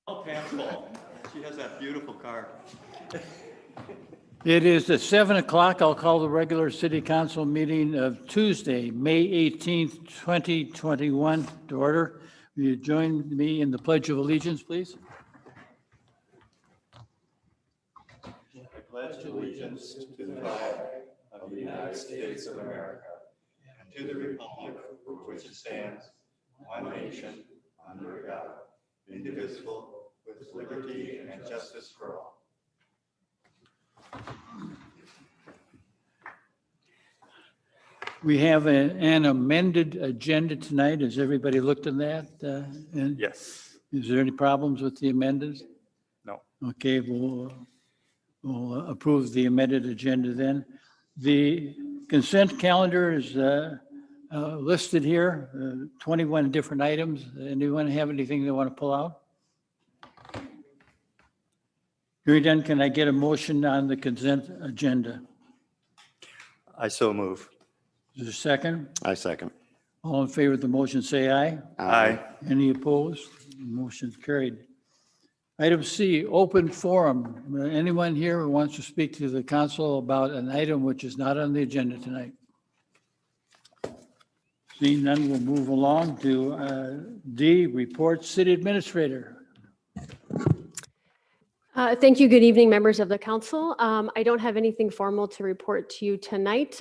Oh, Pam's fault. She has that beautiful car. It is at 7 o'clock. I'll call the regular city council meeting of Tuesday, May 18th, 2021 to order. Will you join me in the Pledge of Allegiance, please? I pledge allegiance to the flag of the United States of America and to the republic for which it stands, one nation, under God, indivisible, with liberty and justice for all. We have an amended agenda tonight. Has everybody looked at that? And Yes. is there any problems with the amended? No. Okay, we'll approve the amended agenda then. The consent calendar is listed here, 21 different items. Anyone have anything they want to pull out? Hearing done, can I get a motion on the consent agenda? I so move. Is there a second? I second. All in favor of the motion, say aye. Aye. Any opposed? Motion carried. Item C, open forum. Anyone here who wants to speak to the council about an item which is not on the agenda tonight? Seeing none, we'll move along to D, report city administrator. Thank you. Good evening, members of the council. I don't have anything formal to report to you tonight.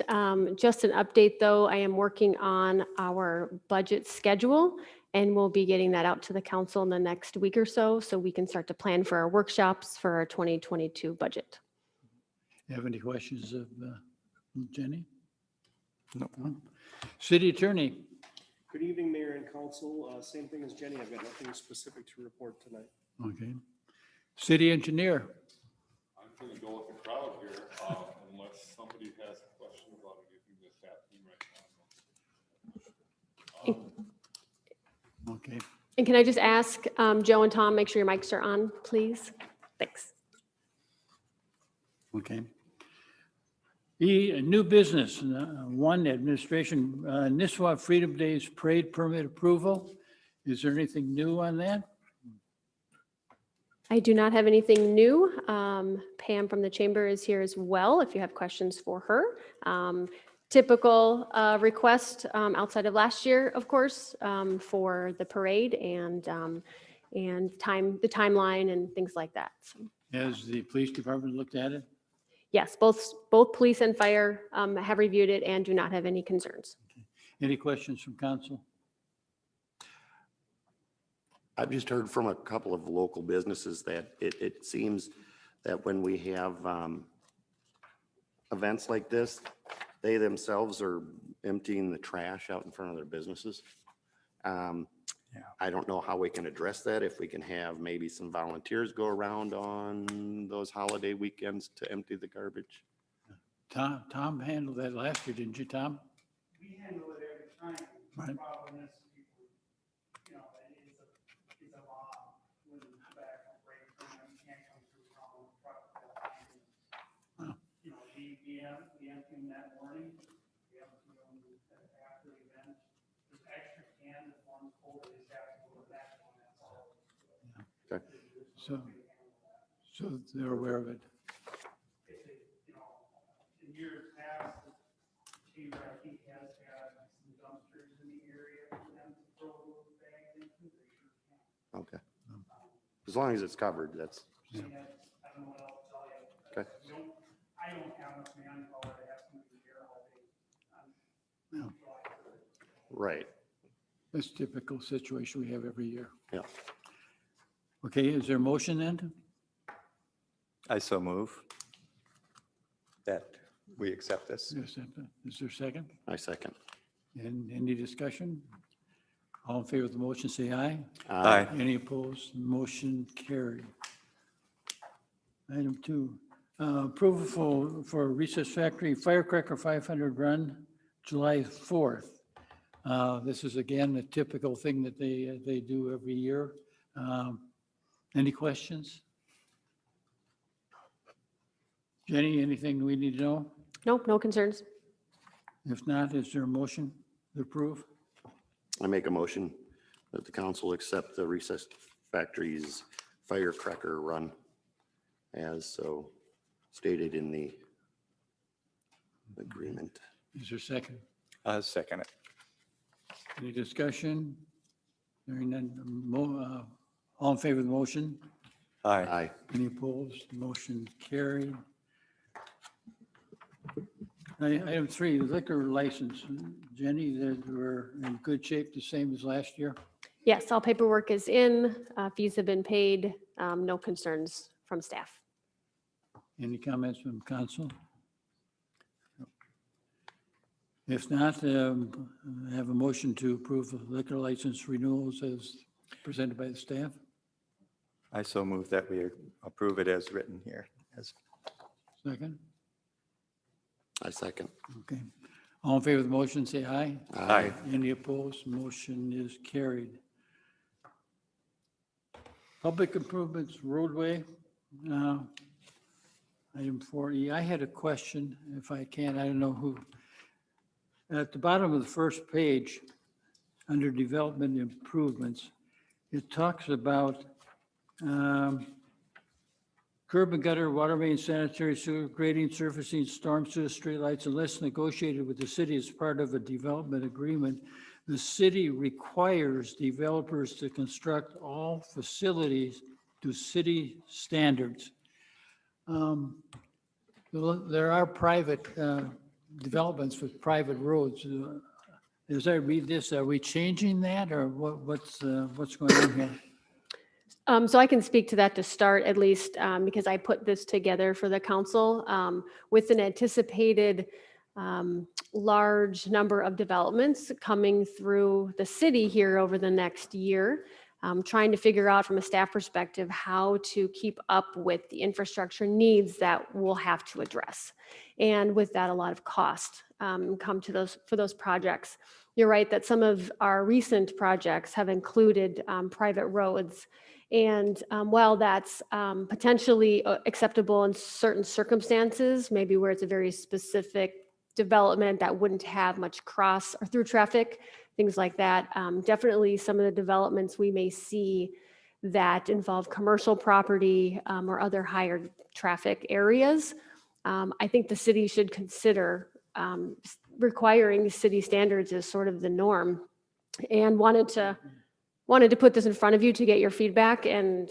Just an update, though. I am working on our budget schedule, and we'll be getting that out to the council in the next week or so we can start to plan for our workshops for our 2022 budget. Have any questions of Jenny? No. City attorney. Good evening, Mayor and Council. Same thing as Jenny. I've got nothing specific to report tonight. Okay. City engineer. I'm going to go with the crowd here, unless somebody has a question about anything that's happening right now. Okay. And can I just ask Joe and Tom, make sure your mics are on, please? Thanks. Okay. E, new business, one, administration, Nisswa Freedom Days Parade permit approval. Is there anything new on that? I do not have anything new. Pam from the chamber is here as well, if you have questions for her. Typical request outside of last year, of course, for the parade and the timeline and things like that. So, Has the police department looked at it? yes, both police and fire have reviewed it and do not have any concerns. Any questions from council? I've just heard from a couple of local businesses that it seems that when we have events like this, they themselves are emptying the trash out in front of their businesses. I don't know how we can address that, if we can have maybe some volunteers go around on those holiday weekends to empty the garbage. Tom handled that last year, didn't you, Tom? We handle it every time. Right. The problem is people, it's a law when you back on break time, you can't come through town with a truck at that time. We empty them that morning, we empty them after the event. There's extra cans, if one's cold, they just have to go to the next one, that's all. Okay. So they're aware of it. In years past, the chamber, I think, has had some dumpsters in the area for them to throw those bags into, they sure can. Okay. As long as it's covered, that's, I don't know what else to tell you. Okay. I don't have enough manpower to have somebody here all day. No. right. That's a typical situation we have every year. Yeah. Okay, is there a motion then? I so move that we accept this. Is there a second? I second. And any discussion? All in favor of the motion, say aye. Aye. Any opposed? Motion carried. Item 2, approval for Recess Factory Firecracker 500 run, July 4th. This is again a typical thing that they do every year. Any questions? Jenny, anything we need to know? Nope, no concerns. If not, is there a motion to approve? I make a motion that the council accept the Recess Factory's firecracker run as so stated in the agreement. Is there a second? Second it. Any discussion? Hearing none, all in favor of the motion? Aye. Aye. Any opposed? Motion carried. Item 3, liquor license. Jenny, that we're in good shape, the same as last year? Yes, all paperwork is in, fees have been paid, no concerns from staff. Any comments from council? If not, I have a motion to approve the liquor license renewals as presented by the staff. I so move that we approve it as written here. Second? I second. Okay. All in favor of the motion, say aye. Aye. Any opposed? Motion is carried. Public improvements roadway. Item 4E. I had a question, if I can. I don't know who. At the bottom of the first page, under development improvements, it talks about curb and gutter, water main, sanitary sewer, grading, surfacing, storm sewer, streetlights, unless negotiated with the city as part of a development agreement. The city requires developers to construct all facilities to city standards. There are private developments with private roads. As I read this, are we changing that, or what's going on here? So I can speak to that to start at least, because I put this together for the council with an anticipated large number of developments coming through the city here over the next year. Trying to figure out from a staff perspective how to keep up with the infrastructure needs that we'll have to address. And with that, a lot of cost come to those for those projects. You're right that some of our recent projects have included private roads. And while that's potentially acceptable in certain circumstances, maybe where it's a very specific development that wouldn't have much cross or through traffic, things like that. Definitely some of the developments we may see that involve commercial property or other higher traffic areas. I think the city should consider requiring city standards as sort of the norm, and wanted to put this in front of you to get your feedback and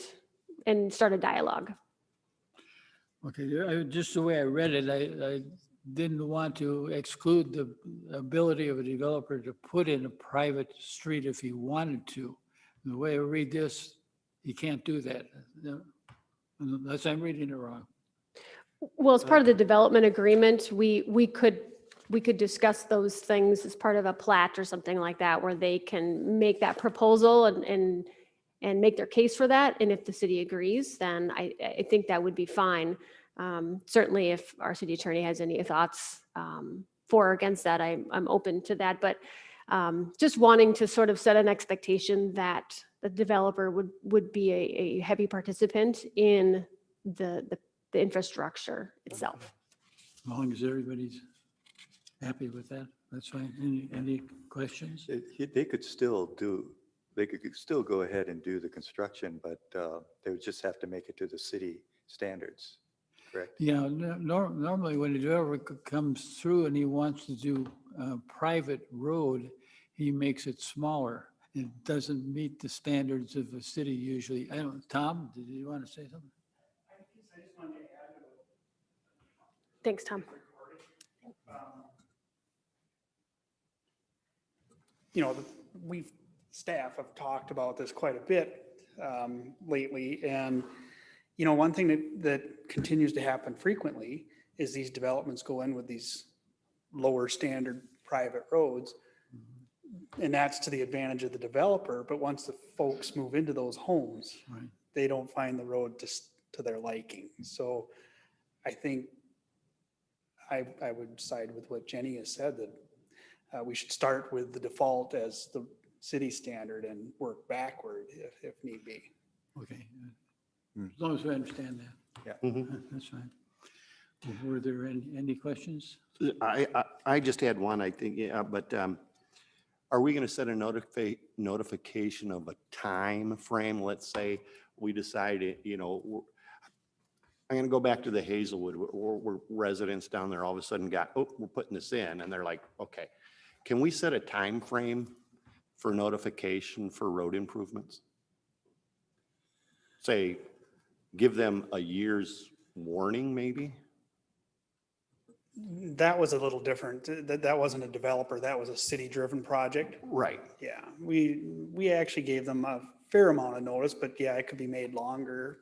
start a dialogue. Okay, just the way I read it, I didn't want to exclude the ability of a developer to put in a private street if he wanted to. The way I read this, he can't do that, unless I'm reading it wrong. Well, as part of the development agreement, we could discuss those things as part of a plat or something like that, where they can make that proposal and make their case for that. And if the city agrees, then I think that would be fine. Certainly if our city attorney has any thoughts for or against that, I'm open to that. But just wanting to sort of set an expectation that the developer would be a heavy participant in the infrastructure itself. As long as everybody's happy with that, that's fine. Any questions? They could still go ahead and do the construction, but they would just have to make it to the city standards, correct? Yeah, normally when a developer comes through and he wants to do a private road, he makes it smaller. It doesn't meet the standards of the city usually. I don't, Tom, did you want to say something? I just wanted to add to Thanks, Tom. you know, staff have talked about this quite a bit lately. And, you know, one thing that continues to happen frequently is these developments go in with these lower standard private roads. And that's to the advantage of the developer. But once the folks move into those homes, Right. they don't find the road to their liking. So I think I would side with what Jenny has said, that we should start with the default as the city standard and work backward if need be. Okay. As long as we understand that. That's fine. Were there any questions? I just had one, I think, yeah, but are we going to set a notification of a time frame? Let's say we decided, I'm gonna go back to the Hazelwood, where residents down there all of a sudden got, oh, we're putting this in, and they're like, okay. Can we set a time frame for notification for road improvements? Say, give them a year's warning, maybe? That was a little different. That wasn't a developer. That was a city-driven project. Right. Yeah, we actually gave them a fair amount of notice, but yeah, it could be made longer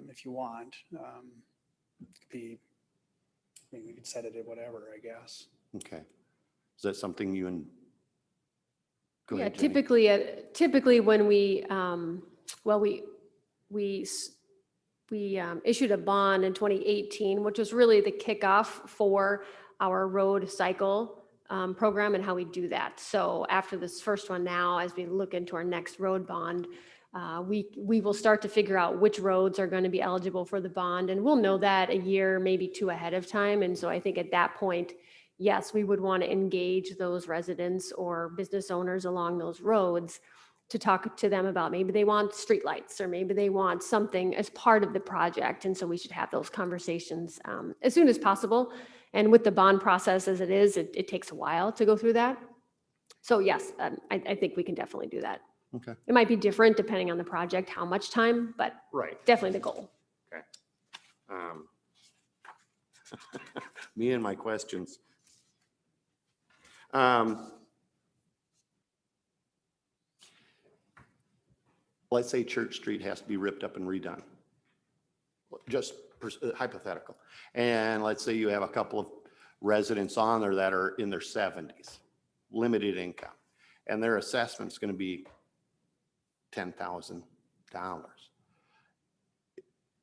if you want. It could be, I mean, we could set it at whatever, I guess. Okay. Is that something you and? Go Yeah, ahead, Jenny. typically when we issued a bond in 2018, which was really the kickoff for our road cycle program and how we do that. So after this first one now, as we look into our next road bond, we will start to figure out which roads are going to be eligible for the bond, and we'll know that a year, maybe two ahead of time. And so I think at that point, yes, we would want to engage those residents or business owners along those roads to talk to them about maybe they want streetlights or maybe they want something as part of the project. And so we should have those conversations as soon as possible. And with the bond process as it is, it takes a while to go through that. So yes, I think we can definitely do that. Okay. It might be different depending on the project, how much time, but Right. definitely the goal. Okay. Me and my questions. Let's say Church Street has to be ripped up and redone. Just hypothetical. And let's say you have a couple of residents on there that are in their 70s, limited income, and their assessment's going to be $10,000.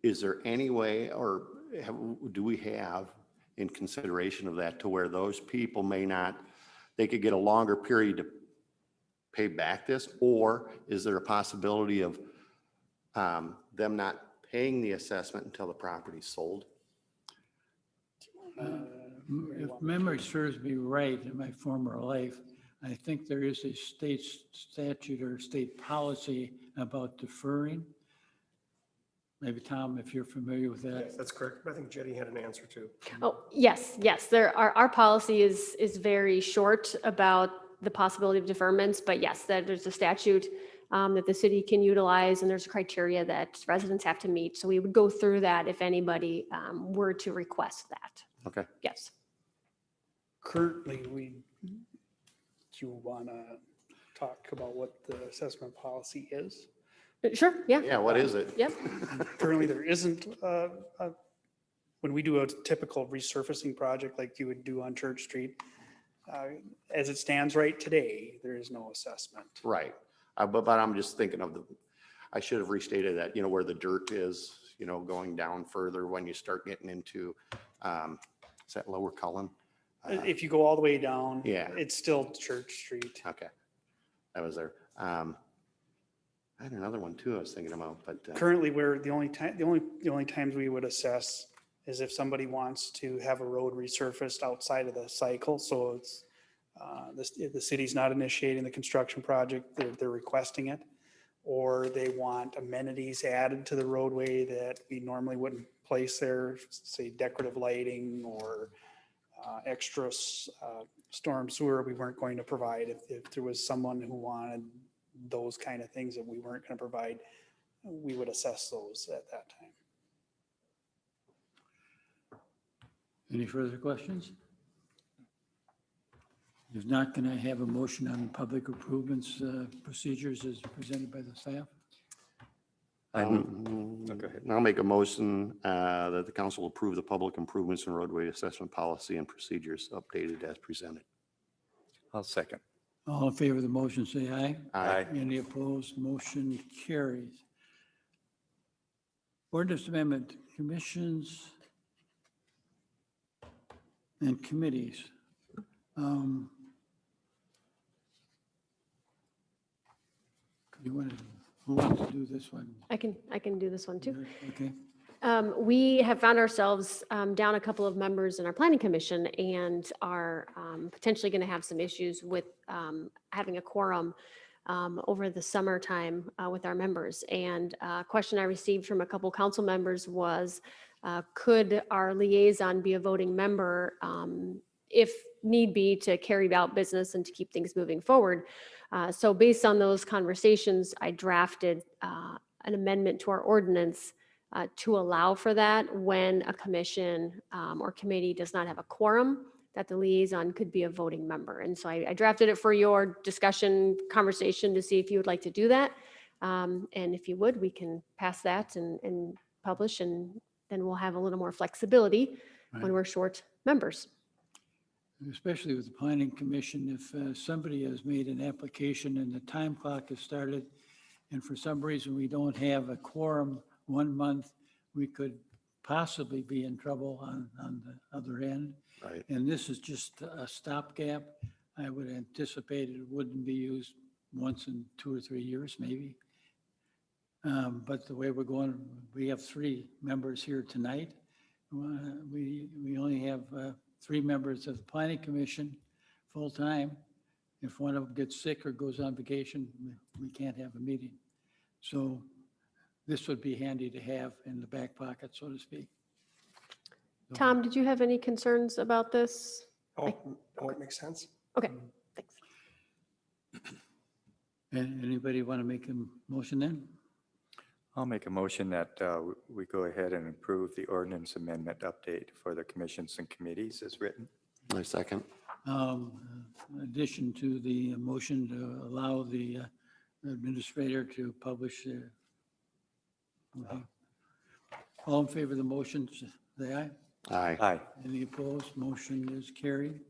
Is there any way, or do we have in consideration of that to where those people may not, they could get a longer period to pay back this? Or is there a possibility of them not paying the assessment until the property's sold? If memory serves me right, in my former life, I think there is a state statute or state policy about deferring. Maybe Tom, if you're familiar with that. Yes, that's correct. I think Jenny had an answer too. Oh, yes. Our policy is very short about the possibility of deferments, but yes, there's a statute that the city can utilize, and there's a criteria that residents have to meet. So we would go through that if anybody were to request that. Okay. Yes. Currently, do you want to talk about what the assessment policy is? Sure. Yeah. Yeah, what is it? Yep. Currently, there isn't, when we do a typical resurfacing project like you would do on Church Street, as it stands right today, there is no assessment. Right. But I'm just thinking of I should have restated that, where the dirt is, going down further when you start getting into, is that Lower Cullen? If you go all the way down, Yeah. it's still Church Street. Okay. That was there. I had another one too I was thinking about, but. Currently, the only times we would assess is if somebody wants to have a road resurfaced outside of the cycle. So it's, the city's not initiating the construction project, they're requesting it. Or they want amenities added to the roadway that we normally wouldn't place there, say decorative lighting or extra storm sewer we weren't going to provide. If there was someone who wanted those kind of things that we weren't going to provide, we would assess those at that time. Any further questions? If not, can I have a motion on public improvements procedures as presented by the staff? Go ahead. I'll make a motion that the council approve the public improvements and roadway assessment policy and procedures updated as presented. I'll second. All in favor of the motion, say aye. Aye. Any opposed? Motion carries. Ordinance amendment, commissions and committees. Who wants to do this one? I can do this one too. Okay. We have found ourselves down a couple of members in our planning commission and are potentially going to have some issues with having a quorum over the summertime with our members. And a question I received from a couple council members was, could our liaison be a voting member if need be to carry out business and to keep things moving forward? So based on those conversations, I drafted an amendment to our ordinance to allow for that when a commission or committee does not have a quorum, that the liaison could be a voting member. And so I drafted it for your discussion, conversation to see if you would like to do that. And if you would, we can pass that and publish, and then we'll have a little more flexibility when Right. we're short members. Especially with the planning commission, if somebody has made an application and the time clock has started, and for some reason we don't have a quorum 1 month, we could possibly be in trouble on the other end. Right. And this is just a stopgap. I would anticipate it wouldn't be used once in 2 or 3 years, maybe. But the way we're going, we have 3 members here tonight. We only have 3 members of the planning commission full-time. If one of them gets sick or goes on vacation, we can't have a meeting. So this would be handy to have in the back pocket, so to speak. Tom, did you have any concerns about this? Oh, it makes sense. Okay, thanks. Anybody want to make a motion then? I'll make a motion that we go ahead and approve the ordinance amendment update for the commissions and committees as written. I second. In addition to the motion to allow the administrator to publish. Okay. All in favor of the motion, say aye. Aye. Aye. Any opposed? Motion is carried.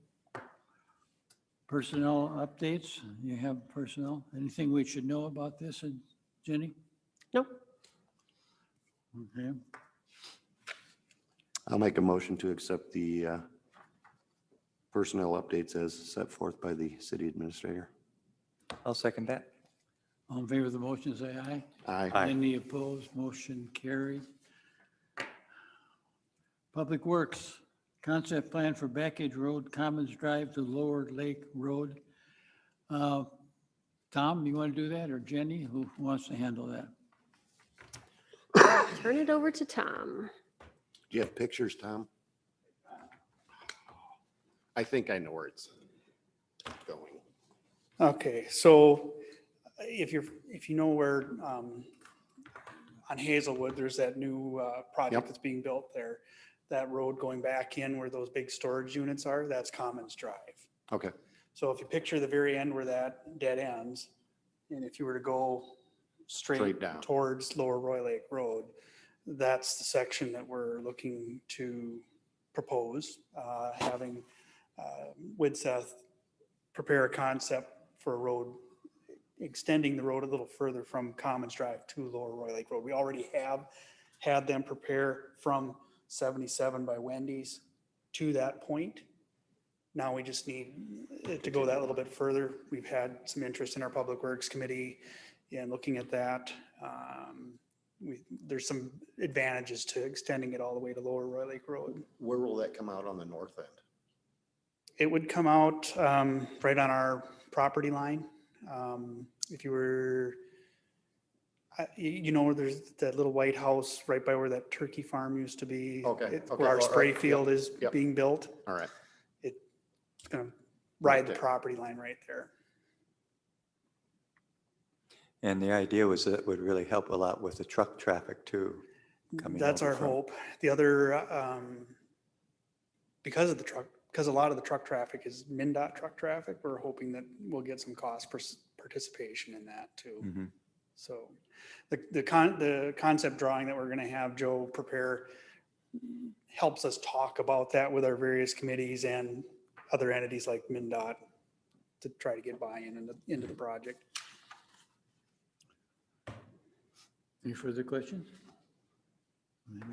Personnel updates. You have personnel. Anything we should know about this, Jenny? No? Okay. I'll make a motion to accept the personnel updates as set forth by the city administrator. I'll second that. All in favor of the motion, say aye. Aye. Aye. Any opposed? Motion carried. Public Works, concept plan for Backage Road, Commons Drive to Lower Lake Road. Tom, you want to do that, or Jenny? Who wants to handle that? Turn it over to Tom. Do you have pictures, Tom? I think I know where it's going. Okay, so if you know where, on Hazelwood, there's that new project Yep. that's being built there. That road going back in where those big storage units are, that's Commons Drive. Okay. So if you picture the very end where that dead ends, and if you were to go Straight straight down. towards Lower Roy Lake Road, that's the section that we're looking to propose, having Widseth prepare a concept for a road, extending the road a little further from Commons Drive to Lower Roy Lake Road. We already have had them prepare from 77 by Wendy's to that point. Now we just need it to go that little bit further. We've had some interest in our Public Works Committee in looking at that. There's some advantages to extending it all the way to Lower Roy Lake Road. Where will that come out on the north end? It would come out right on our property line. If you were, you know, where there's that little white house right by where that turkey farm used to be. Okay, It's okay, where our all right, spray yep, field is yep. being built. All right. It's gonna ride the there. property line right there. And the idea was that it would really help a lot with the truck traffic too. coming That's over our from- hope. The other, because a lot of the truck traffic is MnDOT truck traffic, we're hoping that we'll get some cost participation in that too. Mhm. So the concept drawing that we're going to have Joe prepare helps us talk about that with our various committees and other entities like MnDOT to try to get buy-in into the project. Any further questions?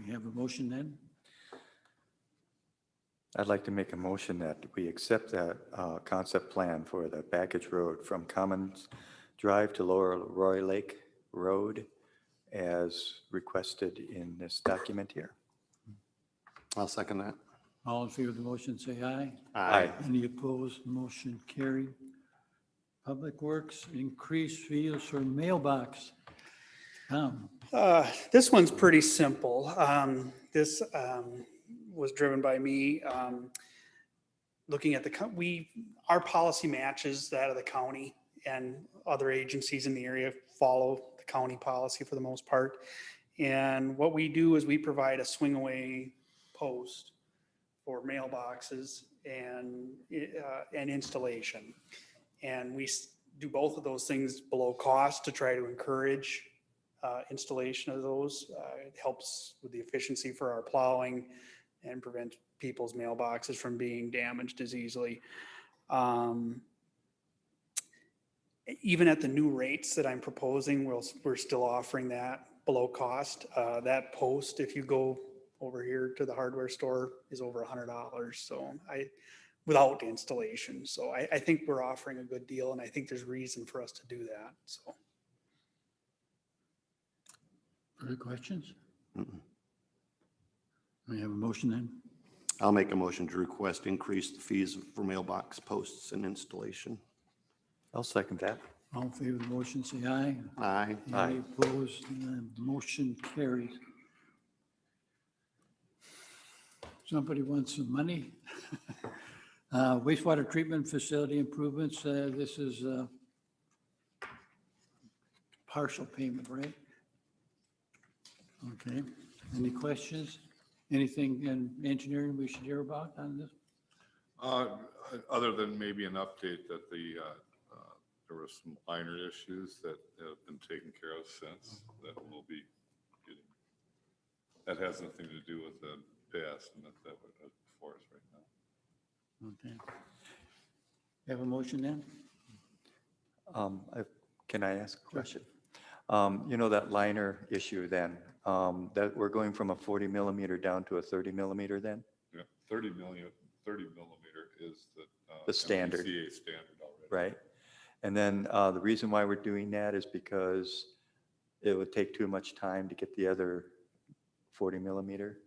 We have a motion then? I'd like to make a motion that we accept that concept plan for the Backage Road from Commons Drive to Lower Roy Lake Road as requested in this document here. I'll second that. All in favor of the motion, say aye. Aye. Any opposed? Motion carried. Public Works, increased fees for mailbox. Tom, This one's pretty simple. This was driven by me looking at our policy matches that of the county, and other agencies in the area follow the county policy for the most part. And what we do is we provide a swing away post for mailboxes and installation. And we do both of those things below cost to try to encourage installation of those. It helps with the efficiency for our plowing and prevent people's mailboxes from being damaged as easily. Even at the new rates that I'm proposing, we're still offering that below cost. That post, if you go over here to the hardware store, is over $100. So without installation. So I think we're offering a good deal, and I think there's reason for us to do that. So. further questions? We have a motion then? I'll make a motion to request increase the fees for mailbox posts and installation. I'll second that. All in favor of the motion, say aye. Aye. Any opposed? The motion carries. Somebody wants some money? Wastewater treatment facility improvements, this is partial payment, right? Okay, any questions? Anything in engineering we should hear about on this? Other than maybe an update that there were some minor issues that have been taken care of since that will be getting. That has nothing to do with the past and that was before us right now. Okay. You have a motion then? Can I ask a question? You know, that liner issue then, that we're going from a 40 millimeter down to a 30 millimeter then? Yeah, 30 millimeter is The standard. MPCA standard already. Right? And then the reason why we're doing that is because it would take too much time to get the other 40 millimeter.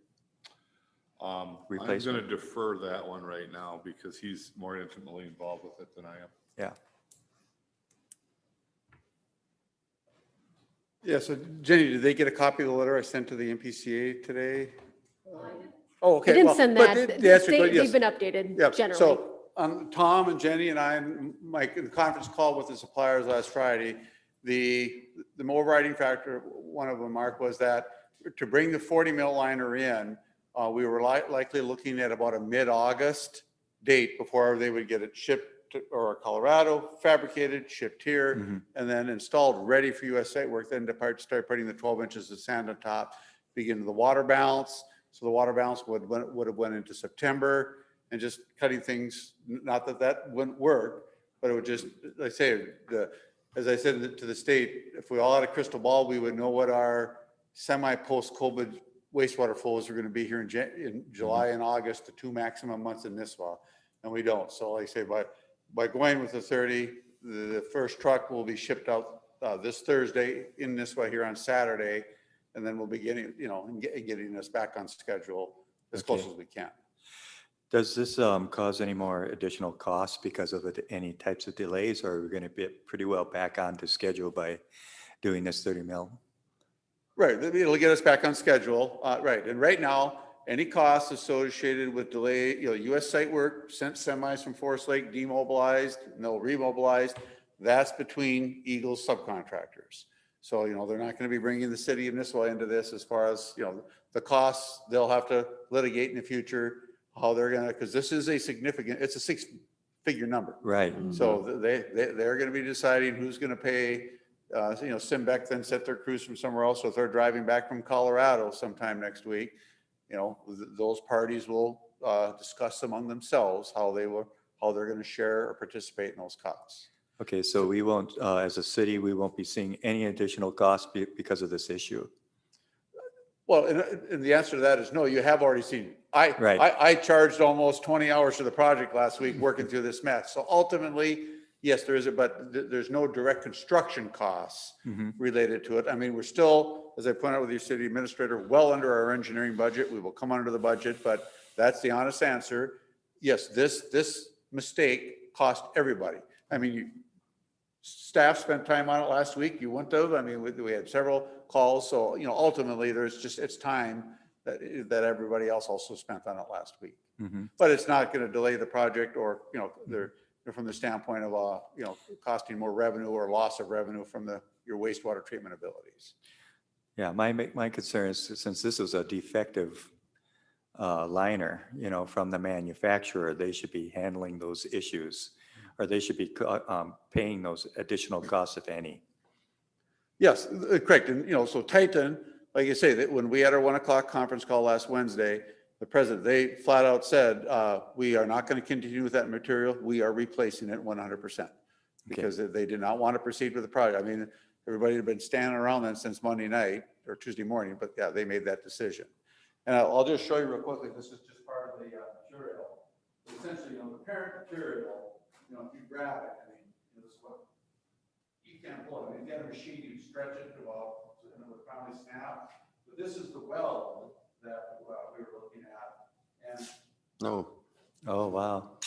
I'm going Replacement. to defer that one right now because he's more intimately involved with it than I am. Yeah. Yeah, so Jenny, did they get a copy of the letter I sent to the MPCA today? Oh, okay. I didn't well, send but that. the answer is yes. They've been updated Yeah, generally. so Tom and Jenny and I, and Mike, in the conference call with the suppliers last Friday, the overriding factor, one of them, Mark, was that to bring the 40 mil liner in, we were likely looking at about a mid-August date before they would get it shipped to, or Colorado, fabricated, shipped here, and then installed, ready for US site work, then start putting the 12 inches of sand on top, begin the water balance. So the water balance would have went into September, and just cutting things, not that wouldn't work, but it would just, like I say, as I said to the state, if we all had a crystal ball, we would know what our semi-post-COVID wastewater flows are going to be here in July and August, the 2 maximum months in Nisswa, and we don't. So like I say, by going with the 30, the first truck will be shipped out this Thursday in Nisswa here on Saturday, and then we'll be getting, getting us back on schedule as close as we can. Does this cause any more additional costs because of any types of delays, or are we going to be pretty well back onto schedule by doing this 30 mil? Right, it'll get us back on schedule, right, and right now, any costs associated with delay, US site work, sent semis from Forest Lake, demobilized, and they'll remobilize, that's between Eagle's subcontractors. So, they're not going to be bringing the city of Nisswa into this as far as, the costs they'll have to litigate in the future, how they're going to, because this is it's a 6-figure number. Right. So they're going to be deciding who's going to pay. Simbeck then set their crews from somewhere else. So if they're driving back from Colorado sometime next week, those parties will discuss among themselves how they're going to share or participate in those costs. Okay, so we won't, as a city, we won't be seeing any additional costs because of this issue. Well, and the answer to that is no, you have already seen. Right. I charged almost 20 hours for the project last week working through this mess. So ultimately, yes, there is but there's no direct construction costs related to it. I mean, we're still, as I pointed out with your city administrator, well under our engineering budget. We will come under the budget, but that's the honest answer. Yes, this mistake cost everybody. I mean, staff spent time on it last week. You wouldn't have. I mean, we had several calls. So, ultimately it's time that everybody else also spent on it last week. Mhm. But it's not going to delay the project or, they're from the standpoint of, costing more revenue or loss of revenue from your wastewater treatment abilities. Yeah, my concern is since this is a defective liner, from the manufacturer, they should be handling those issues, or they should be paying those additional costs, if any. Yes, correct. And, so Titan, like you say, that when we had our 1 o'clock conference call last Wednesday, the president, they flat out said, we are not going to continue with that material. We are replacing it 100% because they did not want to proceed with the project. I mean, everybody had been standing around then since Monday night or Tuesday morning, but yeah, they made that decision. And I'll just show you real quickly. This is just part of the material. Essentially, the parent material, if you grab it, I mean, this is what you can't pull it. I mean, if you had a machine, you stretch it to about, and it would probably snap. But this is the weld that we were looking at. And No. Oh, wow.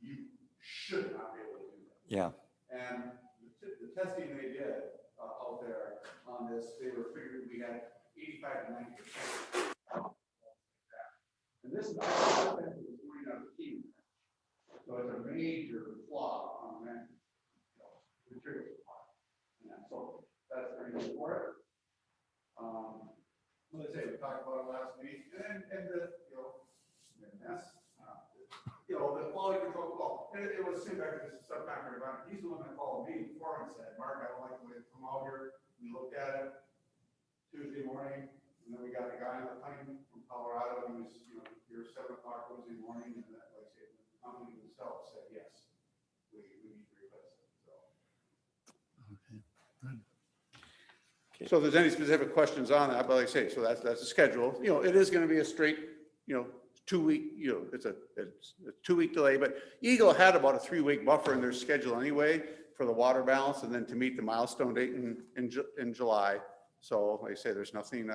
you should not be able to do that. Yeah. And the testing they did out there on this, they were figuring we had 85 to 90%. And this is going out of team. So it's a major flaw on the material supply. And so that's pretty good for it. Let's say we talked about it last week, and the mess. The quality control call. And it was soon back to this subcontractor environment. He's the one that called me before and said, Mark, I don't like the way it's come out here. We looked at it Tuesday morning, and then we got a guy on the plane from Colorado. He was, here 7 o'clock Wednesday morning, and that, like I said, the company themselves said, yes, we need to replace it. So if there's any specific questions on that, but like I say, so that's a schedule. It is going to be a straight, 2-week, it's a 2-week delay, but Eagle had about a 3-week buffer in their schedule anyway for the water balance and then to meet the milestone date in July. So like I say, there's nothing,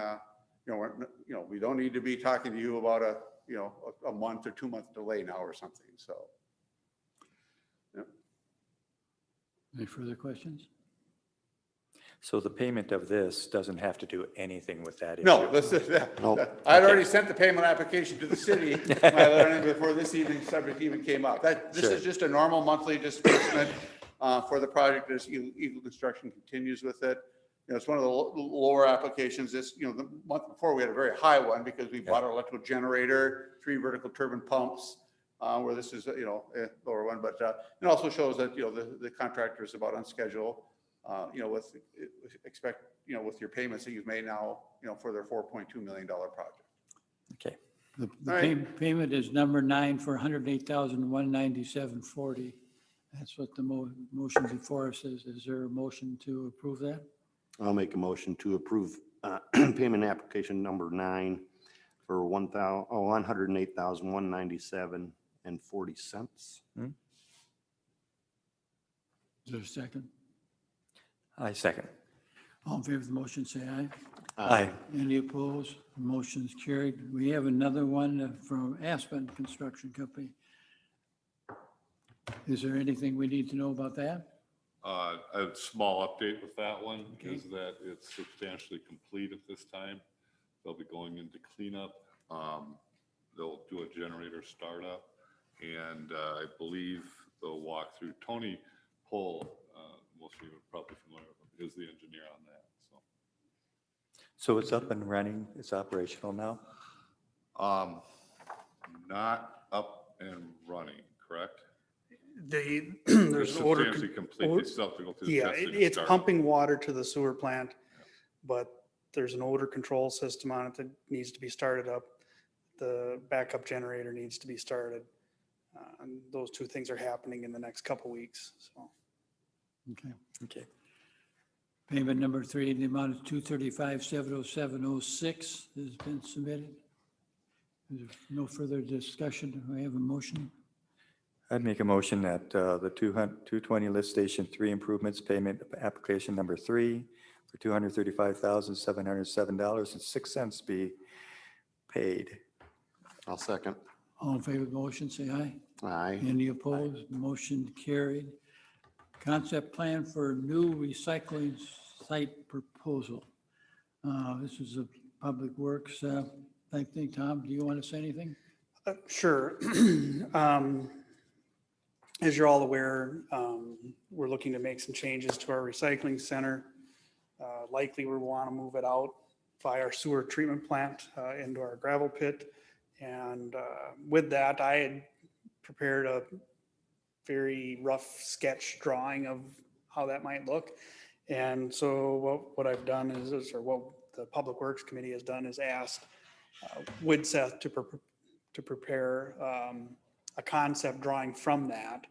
we don't need to be talking to you about a month or 2-month delay now or something. So. Yeah. Any further questions? so the payment of this doesn't have to do anything with that issue? No, Nope. I'd already sent the payment application to the city before this evening subject even came up. This Sure. is just a normal monthly disbursement for the project as Eagle Construction continues with it. It's one of the lower applications. The month before we had a very high one because we bought our electrical generator, 3 vertical turbine pumps, where this is, a lower one. But it also shows that, the contractor is about on schedule. With your payments that you've made now, for their $4.2 million project. Okay. The Right. payment is number 9 for $108,197.40. That's what the motion before us is. Is there a motion to approve that? I'll make a motion to approve payment application number 9 for $108,197.40. Is there a second? I second. All in favor of the motion, say aye. Aye. Any opposed? Motion's carried. We have another one from Aspen Construction Company. Is there anything we need to know about that? A small update with that one is that it's substantially complete at this time. They'll be going into cleanup. They'll do a generator startup, and I believe they'll walk through. Tony Pohl, most of you are probably familiar with him, is the engineer on that. So it's up and running, it's operational now? Not up and running, correct? There's It's an order. substantially complete. They still have to go through the Yeah, testing. and it's start. pumping water to the sewer plant, but there's an odor control system on it that needs to be started up. The backup generator needs to be started. And those 2 things are happening in the next couple weeks, so. Okay. Okay. Payment number 3 in the amount of $235,707.06 has been submitted. There's no further discussion. Do I have a motion? I'd make a motion that the 220 lift station 3 improvements payment application number 3 for $235,707.06 be paid. I'll second. All in favor of the motion, say aye. Aye. Any opposed? Motion carried. Concept plan for new recycling site proposal. This is a Public Works, I think, Tom, do you want to say anything? Sure. As you're all aware, we're looking to make some changes to our recycling center. Likely we want to move it out via our sewer treatment plant into our gravel pit. And with that, I had prepared a very rough sketch drawing of how that might look. And so what I've done is, or what the Public Works Committee has done is asked Woodseth to prepare a concept drawing from that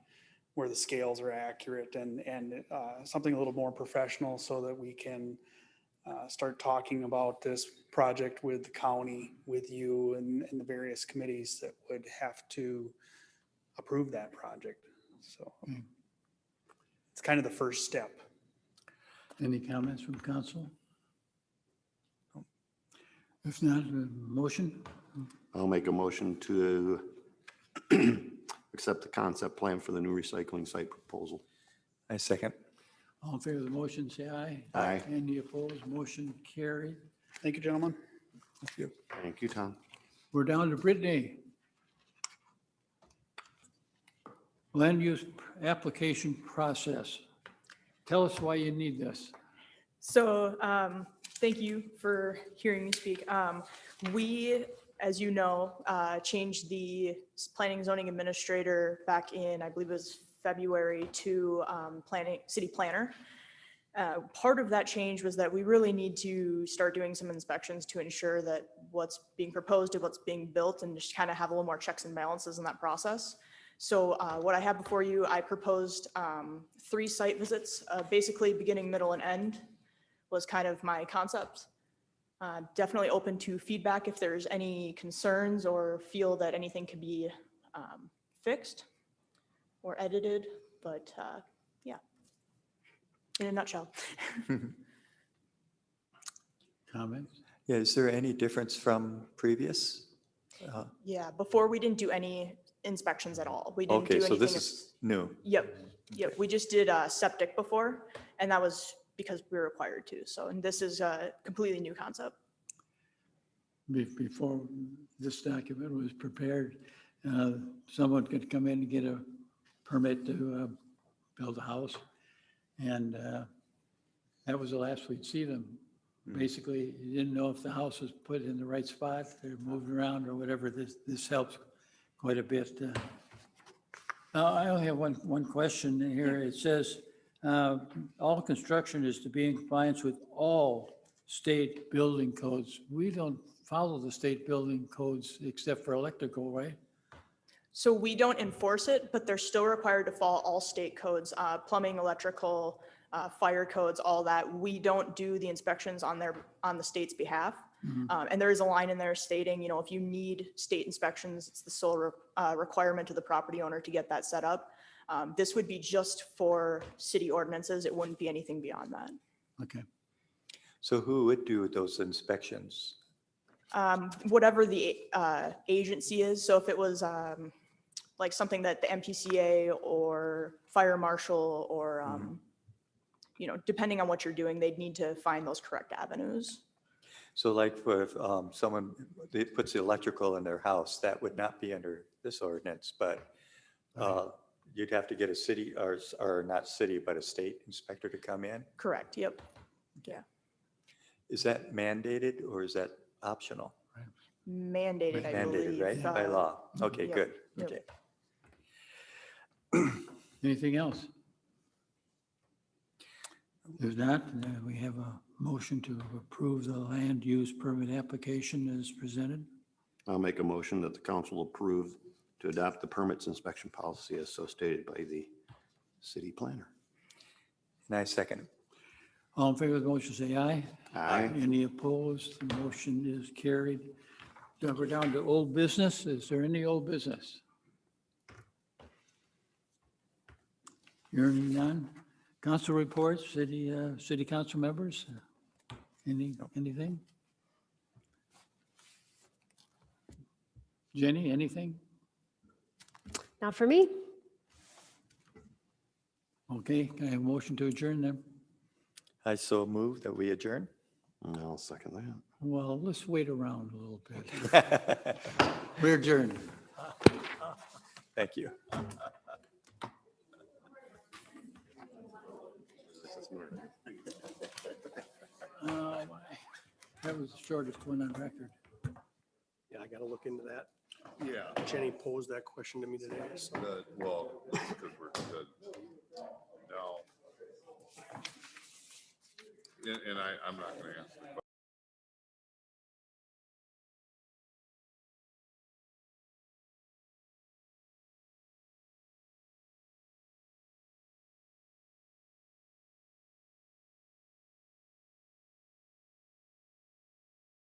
where the scales are accurate and something a little more professional so that we can start talking about this project with the county, with you and the various committees that would have to approve that project. So it's kind of the first step. Any comments from council? If not, a motion? I'll make a motion to accept the concept plan for the new recycling site proposal. I second. All in favor of the motion, say aye. Aye. Any opposed? Motion carried. Thank you, gentlemen. Thank you. Thank you, Tom. We're down to Brittany. Land use application process. Tell us why you need this. So thank you for hearing me speak. We, as you know, changed the planning and zoning administrator back in, I believe it was February, to city planner. Part of that change was that we really need to start doing some inspections to ensure that what's being proposed and what's being built, and just kind of have a little more checks and balances in that process. So what I have before you, I proposed 3 site visits, basically beginning, middle, and end was kind of my concept. Definitely open to feedback if there's any concerns or feel that anything could be fixed or edited, but yeah, in a nutshell. Comments? Yeah, is there any difference from previous? Yeah, before we didn't do any inspections at all. We didn't do Okay, anything. so this is new. Yep, we just did septic before, and that was because we were required to. So, and this is a completely new concept. Before this document was prepared, someone could come in and get a permit to build a house. And that was the last we'd see them. Basically, you didn't know if the house was put in the right spot, or moved around or whatever. This helps quite a bit. I only have one question here. It says, all construction is to be in compliance with all state building codes. We don't follow the state building codes except for electrical, right? So we don't enforce it, but they're still required to follow all state codes, plumbing, electrical, fire codes, all that. We don't do the inspections on the state's behalf. And there is a line in there stating, you know, if you need state inspections, it's the sole requirement of the property owner to get that set up. This would be just for city ordinances. It wouldn't be anything beyond that. Okay. So who would do those inspections? Whatever the agency is. So if it was like something that the MPCA or fire marshal or, you know, depending on what you're doing, they'd need to find those correct avenues. So like if someone puts the electrical in their house, that would not be under this ordinance, but you'd have to get a city or not city, but a state inspector to come in? Correct. Yep. Yeah. Is that mandated or is that optional? Mandated, I believe. Mandated, right? By law. Okay, Yep. good. Yep. Okay. Anything else? If not, we have a motion to approve the land use permit application as presented. I'll make a motion that the council approve to adopt the permits inspection policy as so stated by the city planner. And I second. All in favor of the motion, say aye. Aye. Any opposed? The motion is carried. Now we're down to old business. Is there any old business? Hearing none. Council reports, city council members? Anything? Jenny, anything? Not for me. Okay, can I have a motion to adjourn then? I so move that we adjourn. And I'll second that. Well, let's wait around a little bit. We're adjourned. Thank you. My. That was the shortest one on record. Yeah, I gotta look into that. Yeah. Jenny posed that question to me today, so. Well, because we're good now. And I'm not going to answer.